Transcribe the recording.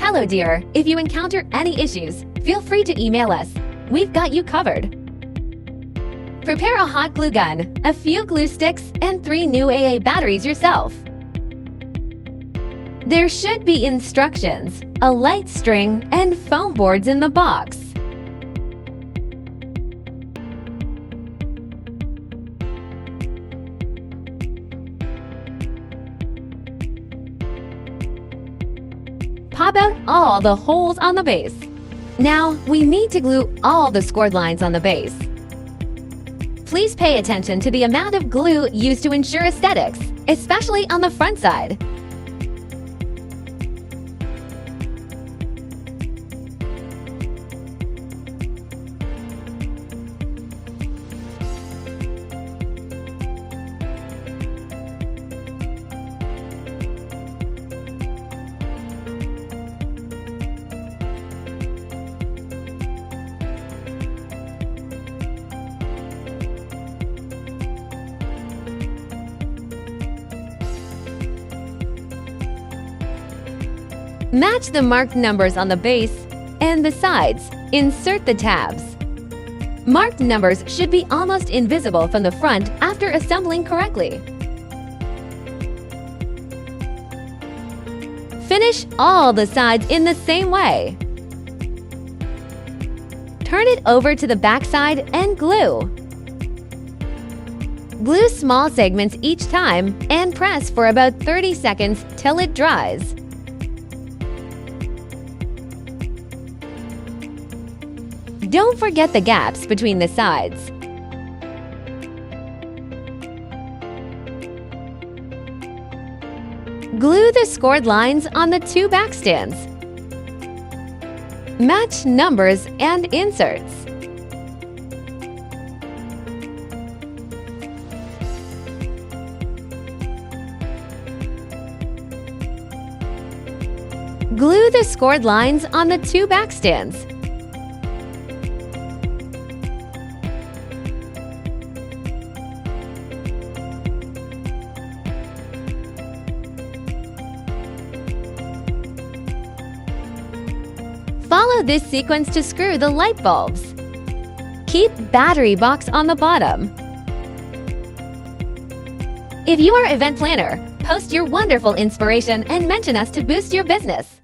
Hello dear, if you encounter any issues, feel free to email us. We've got you covered. Prepare a hot glue gun, a few glue sticks, and 3 new AA batteries yourself. There should be instructions, a light string, and foam boards in the box. Pop out all the holes on the base. Now, we need to glue all the scored lines on the base. Please pay attention to the amount of glue used to ensure aesthetics, especially on the front side. Match the marked numbers on the base and the sides. Insert the tabs. Marked numbers should be almost invisible from the front after assembling correctly. Finish all the sides in the same way. Turn it over to the back side and glue. Glue small segments each time and press for about 30 seconds till it dries. Don't forget the gaps between the sides. Glue the scored lines on the 2 back stands. Match numbers and inserts. Glue the scored lines on the 2 back stands. Follow this sequence to screw the light bulbs. Keep battery box on the bottom. If you are an event planner, post your wonderful inspiration and mention us to boost your business.